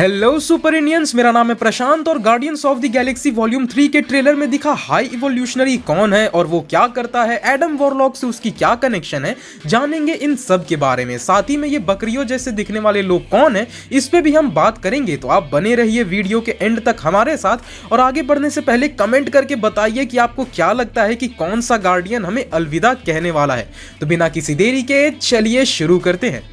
Hello super Indians, मेरा नाम है प्रशांत और guardians of the Galaxy volume 3 के ट्रेलर में दिखा हाई इवोल्यूशनरी कौन है और वो क्या करता है, एडम वॉरलॉक से उसकी क्या कनेक्शन है, जानेंगे इन सब के बारे में। साथ ही में ये बकरियों जैसे दिखने वाले लोग कौन है, इस पे भी हम बात करेंगे। तो आप बने रहिए वीडियो के एंड तक हमारे साथ। और आगे बढ़ने से पहले कमेंट करके बताइए कि आपको क्या लगता है कि कौन सा गार्डियन हमें अलविदा कहने वाला है। तो बिना किसी देरी के चलिए शुरू करते हैं।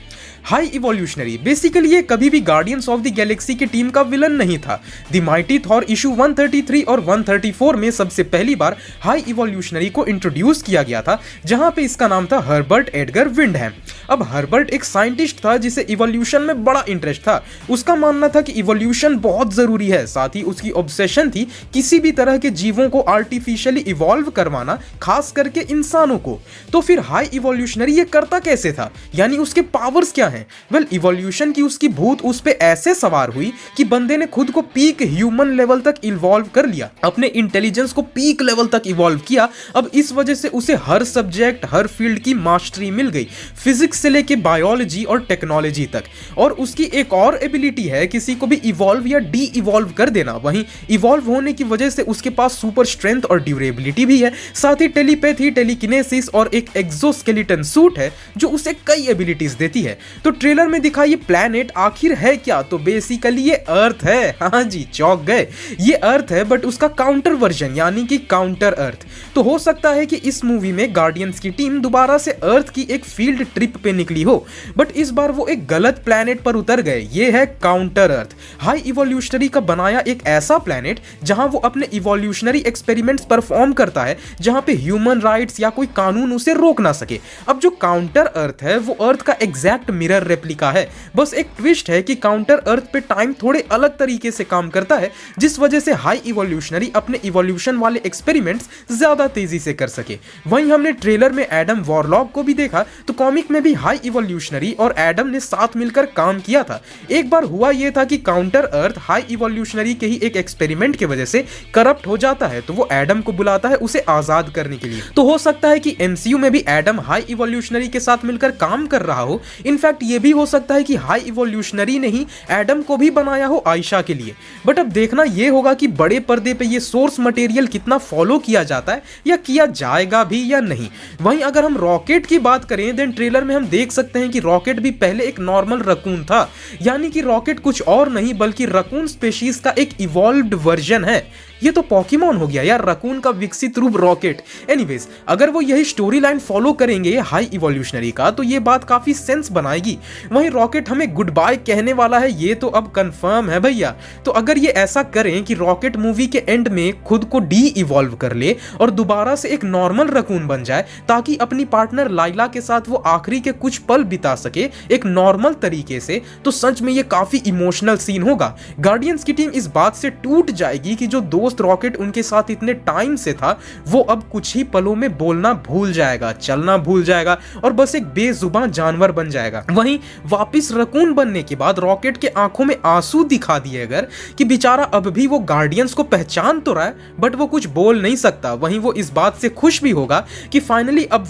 हाई इवोल्यूशनरी बेसिकली ये कभी भी गार्डियंस ऑफ द गैलेक्सी की टीम का विलन नहीं था। द माइटी थॉर इशू 133 और 134 में सबसे पहली बार हाई इवोल्यूशनरी को इंट्रोड्यूस किया गया था, जहां पे इसका नाम था हर्बर्ट एडगर विंडहैम। अब हर्बर्ट एक साइंटिस्ट था जिसे इवोल्यूशन में बड़ा इंटरेस्ट था। उसका मानना था कि इवोल्यूशन बहुत जरूरी है। साथ ही उसकी ऑब्सेशन थी किसी भी तरह के जीवों को आर्टिफिशियली इवॉल्व करवाना, खास करके इंसानों को। तो फिर हाई इवोल्यूशनरी ये करता कैसे था, यानी उसके पावर्स क्या है? वेल, इवोल्यूशन की उसकी भूत उस पे ऐसे सवार हुई कि बंदे ने खुद को पीक ह्यूमन लेवल तक इवॉल्व कर लिया, अपने इंटेलिजेंस को पीक लेवल तक इवॉल्व किया। अब इस वजह से उसे हर सब्जेक्ट, हर फील्ड की मास्टरी मिल गई, फिजिक्स से लेके बायोलॉजी और टेक्नोलॉजी तक। और उसकी एक और एबिलिटी है किसी को भी इवॉल्व या डी इवॉल्व कर देना। वहीं इवॉल्व होने की वजह से उसके पास सुपर स्ट्रेंथ और ड्यूरेबिलिटी भी है। साथ ही टेलीपैथी, टेलीकिनेसिस और एक एक्सोस्केलेटन सूट है जो उसे कई एबिलिटीज देती है। तो ट्रेलर में दिखा ये प्लैनेट आखिर है क्या? तो बेसिकली ये अर्थ है। हाँ जी, चौंक गए। ये अर्थ है बट उसका काउंटर वर्जन, यानी कि काउंटर अर्थ। तो हो सकता है कि इस मूवी में गार्डियंस की टीम दोबारा से अर्थ की एक फील्ड ट्रिप पे निकली हो, बट इस बार वो एक गलत प्लैनेट पर उतर गए। ये है काउंटर अर्थ, हाई इवोल्यूशनरी का बनाया एक ऐसा प्लैनेट जहां वो अपने इवोल्यूशनरी एक्सपेरिमेंट्स परफॉर्म करता है, जहां पे ह्यूमन राइट्स या कोई कानून उसे रोक ना सके। अब जो काउंटर अर्थ है वो अर्थ का एग्जैक्ट मिरर रेप्लिका है। बस एक ट्विस्ट है कि काउंटर अर्थ पे टाइम थोड़े अलग तरीके से काम करता है, जिस वजह से हाई इवोल्यूशनरी अपने इवोल्यूशन वाले एक्सपेरिमेंट्स ज्यादा तेजी से कर सके। वहीं हमने ट्रेलर में एडम वॉरलॉक को भी देखा, तो कॉमिक में भी हाई इवोल्यूशनरी और एडम ने साथ मिलकर काम किया था। एक बार हुआ यह था कि काउंटर अर्थ हाई इवोल्यूशनरी के ही एक एक्सपेरिमेंट की वजह से करप्ट हो जाता है, तो वो एडम को बुलाता है उसे आजाद करने के लिए। तो हो सकता है कि एमसीयू में भी एडम हाई इवोल्यूशनरी के साथ मिलकर काम कर रहा हो। इनफैक्ट ये भी हो सकता है कि हाई इवोल्यूशनरी ने ही एडम को भी बनाया हो आयशा के लिए। बट अब देखना यह होगा कि बड़े पर्दे पे ये सोर्स मटेरियल कितना फॉलो किया जाता है या किया जाएगा भी या नहीं। वहीं अगर हम रॉकेट की बात करें, देन ट्रेलर में हम देख सकते हैं कि रॉकेट भी पहले एक नॉर्मल रकून था, यानी कि रॉकेट कुछ और नहीं बल्कि रकून स्पेशीज का एक इवॉल्व्ड वर्जन है। ये तो पॉकीमॉन हो गया यार, रकून का विकसित रूप रॉकेट। एनीवेज, अगर वो यही स्टोरी लाइन फॉलो करेंगे हाई इवोल्यूशनरी का, तो ये बात काफी सेंस बनाएगी। वहीं रॉकेट हमें गुड बाय कहने वाला है, ये तो अब कंफर्म है भैया। तो अगर ये ऐसा करें कि रॉकेट मूवी के एंड में खुद को डी इवॉल्व कर ले और दोबारा से एक नॉर्मल रकून बन जाए, ताकि अपनी पार्टनर लाइला के साथ वो आखिरी के कुछ पल बिता सके एक नॉर्मल तरीके से, तो सच में ये काफी इमोशनल सीन होगा। गार्डियंस की टीम इस बात से टूट जाएगी कि जो दोस्त रॉकेट उनके साथ इतने टाइम से था, वो अब कुछ ही पलों में बोलना भूल जाएगा, चलना भूल जाएगा और बस एक बेजुबान जानवर बन जाएगा। वहीं वापस रकून बनने के बाद रॉकेट के आंखों में आंसू दिखा दिए अगर कि बेचारा अब भी वो गार्डियंस को पहचान तो रहा है बट वो कुछ बोल नहीं सकता। वहीं वो इस बात से खुश भी होगा कि फाइनली अब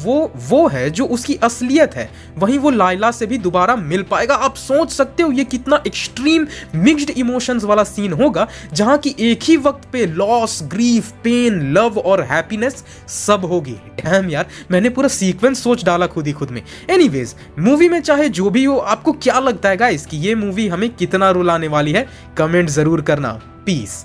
वो है जो उसकी असलियत है। वहीं वो लाइला से भी दोबारा मिल पाएगा। आप सोच सकते हो ये कितना एक्सट्रीम मिक्स्ड इमोशंस वाला सीन होगा, जहां की एक ही वक्त पे लॉस, ग्रीफ, पेन, लव और हैप्पीनेस सब होगी। डैम यार, मैंने पूरा सीक्वेंस सोच डाला खुद ही खुद में। एनीवेज, मूवी में चाहे जो भी हो, आपको क्या लगता है गाइस कि ये मूवी हमें कितना रुलाने वाली है? कमेंट जरूर करना। पीस।